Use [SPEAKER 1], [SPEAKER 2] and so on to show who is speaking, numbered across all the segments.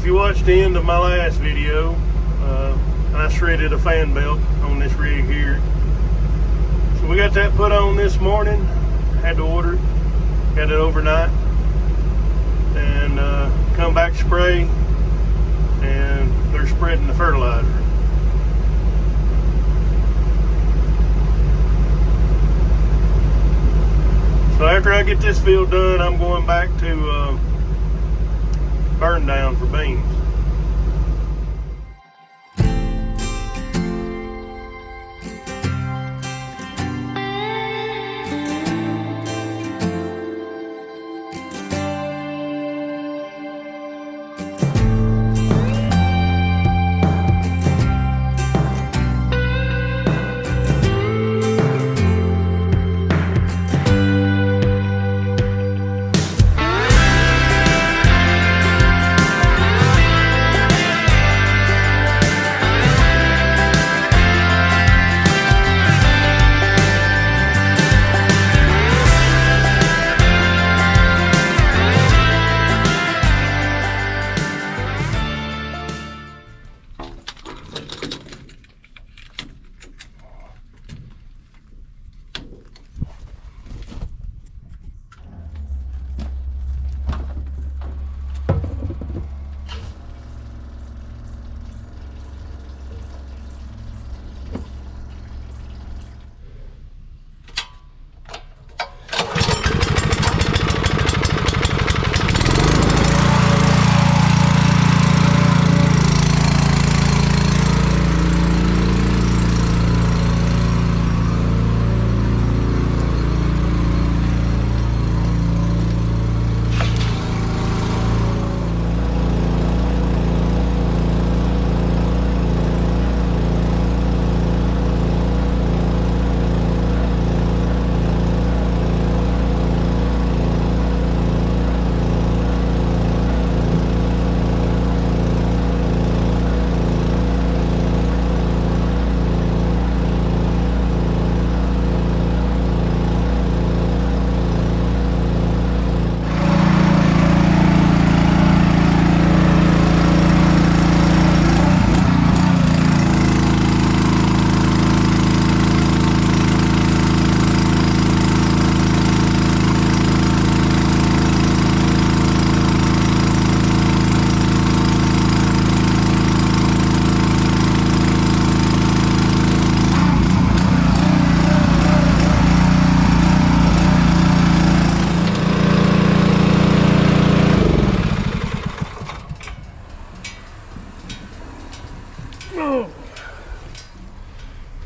[SPEAKER 1] if you watched the end of my last video, I shredded a fan belt on this rig here. So we got that put on this morning. Had to order it. Got it overnight. And come back spray. And they're spreading the fertilizer. So after I get this field done, I'm going back to burn down for beans.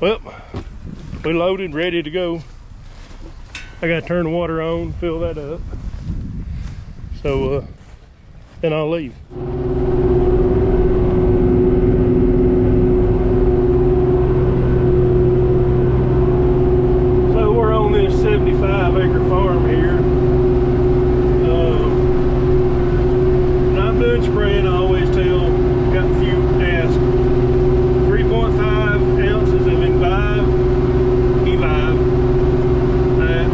[SPEAKER 1] Well, we loaded, ready to go. I gotta turn the water on, fill that up. So then I'll leave. So we're on this 75-acre farm here. When I'm doing spraying, I always tell, got a few ask, 3.5 ounces of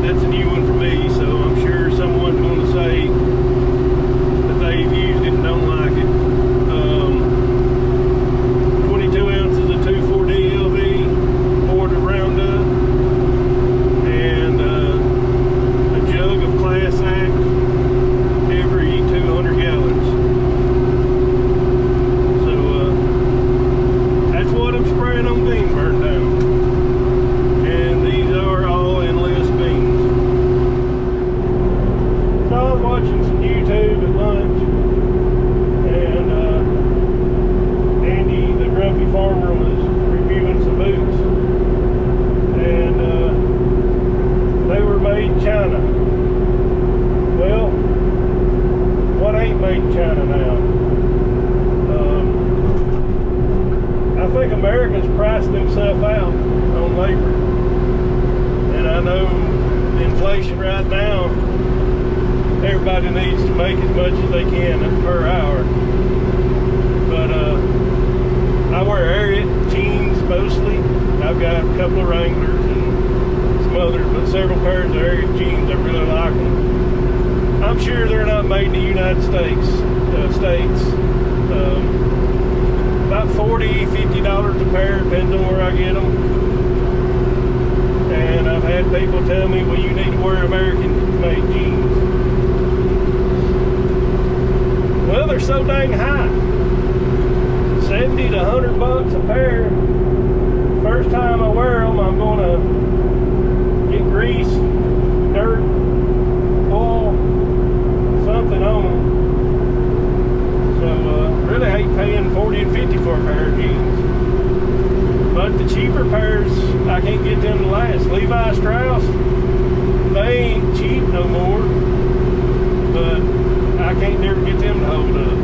[SPEAKER 1] that's a new one for me, so I'm sure someone's going to say that they've used it and don't like it. 22 ounces of 2,4-D LV, quart of Roundup, and a jug of Class Act every 200 gallons. So that's what I'm spraying on bean burn down. And these are all endless beans. So I was watching some YouTube at lunch, and Andy, the grumpy farmer, was reviewing some boots, and they were made in China. Well, what ain't made in China now? I think Americans priced themselves out on labor, and I know the inflation right now, everybody needs to make as much as they can per hour. But I wear Ariat jeans mostly. I've got a couple of Wranglers and some others, but several pairs of Ariat jeans. I really like them. I'm sure they're not made in the United States, About $40, $50 a pair, depends on where I get them. And I've had people tell me, well, you need to wear American-made jeans. Well, they're so dang high. 70 to 100 bucks a pair. First time I wear them, I'm gonna get grease, dirt, oil, something on them. So really hate paying 40 and 50 for a pair of jeans. But the cheaper pairs, I can't get them to last. Levi Strauss, they ain't cheap no more, but I can't never get them to hold up.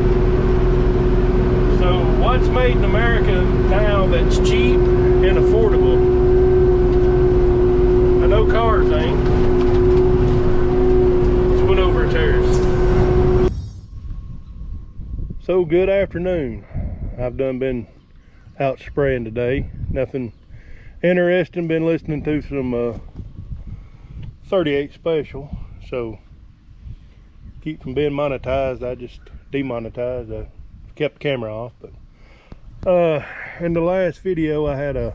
[SPEAKER 1] So what's made in America now that's cheap and affordable? I know cars ain't. Let's went over a terrace. So good afternoon. I've been out spraying today. Nothing interesting. Been listening to some 38 special. So keep from being monetized, I just demonetized. I kept the camera off. But in the last video, I had a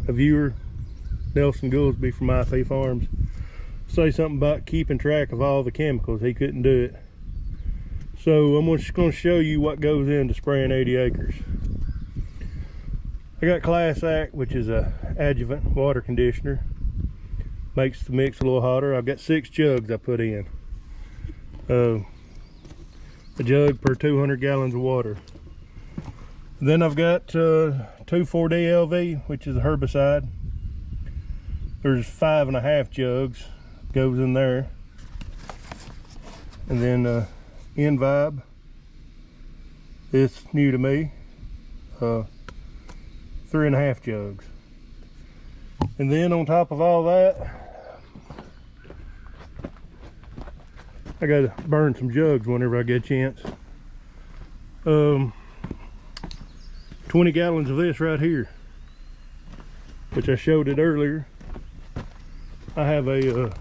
[SPEAKER 1] viewer, Nelson Goolsby from IP Farms, say something about keeping track of all the chemicals. He couldn't do it. So I'm just going to show you what goes into spraying 80 acres. I got Class Act, which is a adjuvant water conditioner. Makes the mix a little hotter. I've got 6 jugs I put in. A jug per 200 gallons of water. Then I've got 2,4-D LV, which is a herbicide. There's 5.5 jugs goes in there. And then Envibe. It's new to me. 3.5 jugs. And then on top of all that, I gotta burn some jugs whenever I get a chance. 20 gallons of this right here, which I showed it earlier. I have a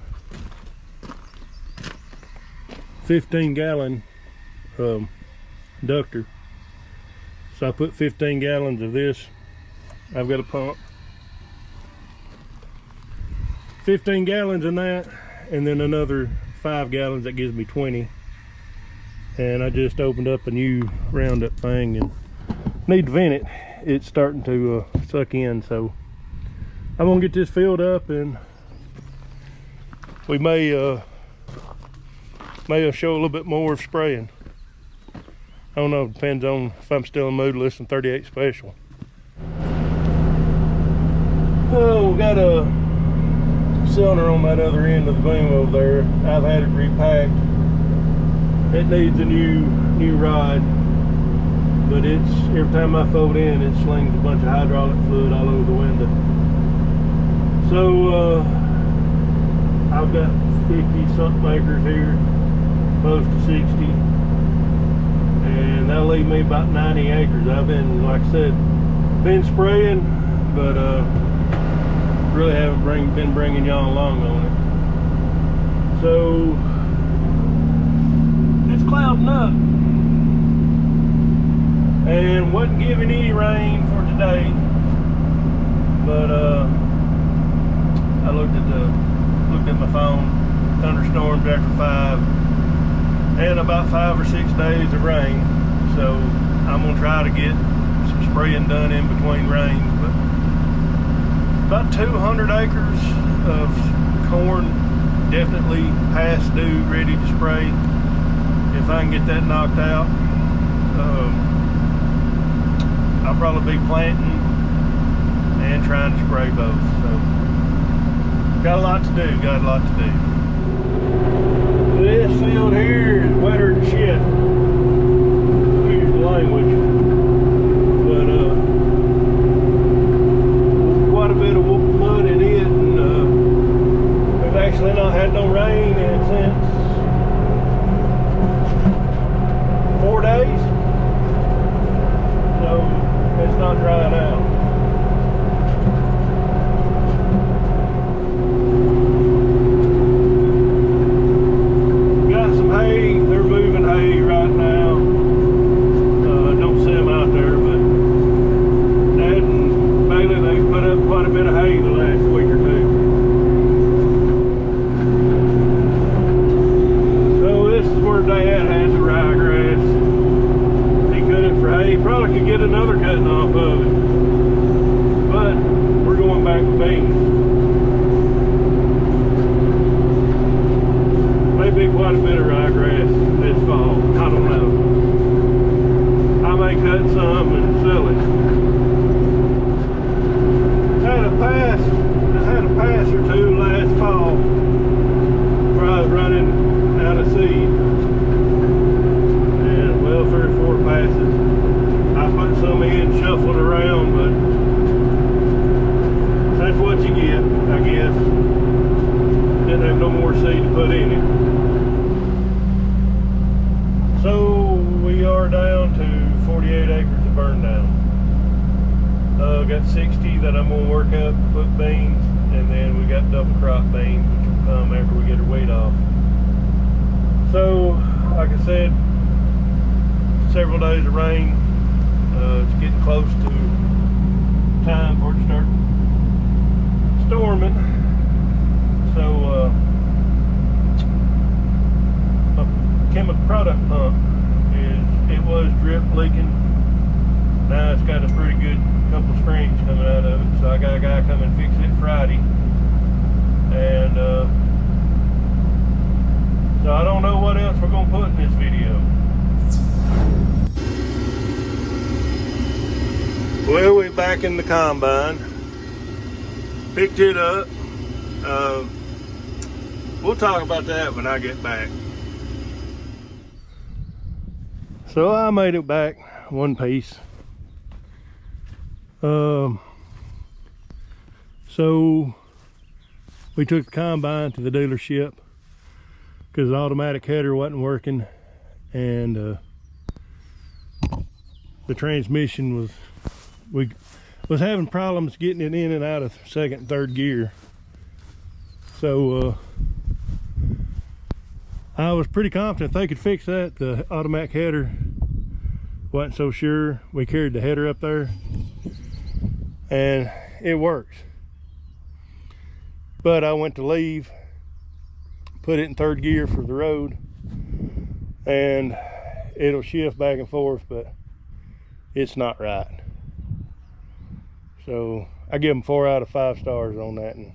[SPEAKER 1] 15-gallon ductor, so I put 15 gallons of this. I've got a pump, 15 gallons in that, and then another 5 gallons. That gives me 20. And I just opened up a new Roundup thing and need to vent it. It's starting to suck in, so I'm gonna get this filled up, and we may show a little bit more of spraying. I don't know, depends on if I'm still in the mood to listen to 38 special. Oh, we got a cylinder on that other end of the boom over there. I've had it repacked. It needs a new rod, but it's, every time I fold in, it slings a bunch of hydraulic fluid all over the window. So I've got 50 something acres here, close to 60, and that'll leave me about 90 acres. I've been, like I said, been spraying, but really haven't been bringing y'all along on it. So it's clouding up and wasn't giving any rain for today, but I looked at my phone. Thunderstorms after 5 and about 5 or 6 days of rain, so I'm gonna try to get some spraying done in between rains. But about 200 acres of corn definitely past due, ready to spray. If I can get that knocked out, I'll probably be planting and trying to spray both. So got a lot to do, This field here is wetter than shit. Excuse the language. But quite a bit of mud in it, and we've actually not had no rain since 4 days. So it's not drying out. be quite a bit of ryegrass this fall. I don't know. I may cut some and sell it. Had a pass or two last fall where I was running out of seed. And well, 3 or 4 passes. I put some in, shuffled around, but that's what you get, I guess. Didn't have no more seed to put in it. So we are down to 48 acres of burn down. Got 60 that I'm gonna work up, put beans, and then we got double crop beans, which will come after we get our weight off. So, like I said, several days of rain. It's getting close to time for it to start storming. So, my chemical product pump it was drip leaking. Now it's got a pretty good couple strings coming out of it, so I got a guy come and fix it Friday. And so I don't know what else we're gonna put in this video. Well, we're back in the combine. Picked it up. We'll talk about that when I get back. So I made it back one piece. So we took the combine to the dealership because the automatic header wasn't working, and the transmission was having problems getting it in and out of second and third gear. So I was pretty confident they could fix that. The automatic header wasn't so sure. We carried the header up there and it works. But I went to leave, put it in third gear for the road, and it'll shift back and forth, but it's not right. So I give them 4 out of 5 stars on that. And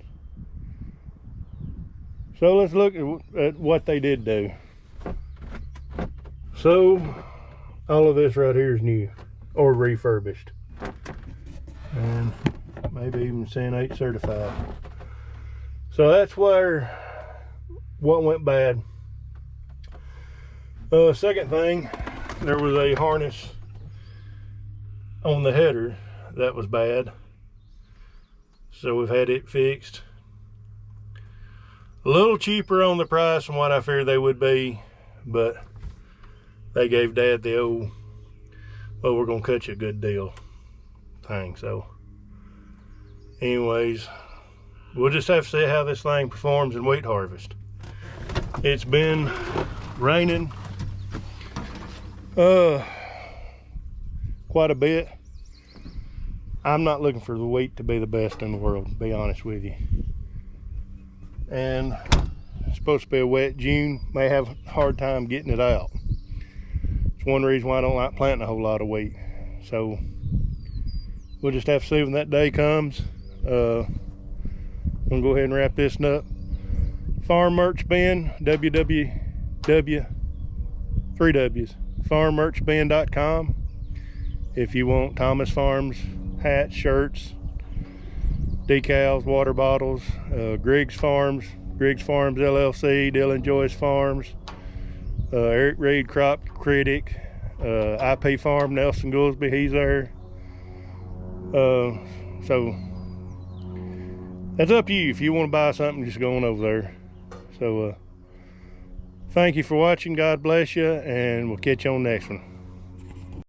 [SPEAKER 1] so let's look at what they did do. So all of this right here is new or refurbished, and maybe even CN 8 certified. So that's what went bad. Second thing, there was a harness on the header that was bad, so we've had it fixed. A little cheaper on the price than what I figured they would be, but they gave Dad the old, well, we're gonna cut you a good deal thing. So anyways, we'll just have to see how this thing performs in wheat harvest. It's been raining quite a bit. I'm not looking for the wheat to be the best in the world, to be honest with you. And it's supposed to be a wet June. May have a hard time getting it out. It's one reason why I don't like planting a whole lot of wheat. So we'll just have to see when that day comes. I'm gonna go ahead and wrap this up. Farm Merch Bin, farmmerchbin.com. If you want Thomas Farms hats, shirts, decals, water bottles, Griggs Farms LLC, Dylan Joyce Farms, Eric Reed Crop Critic, IP Farm, Nelson Goolsby, he's there. So that's up to you. If you want to buy something, just go on over there. So thank you for watching. God bless you, and we'll catch you on the next one.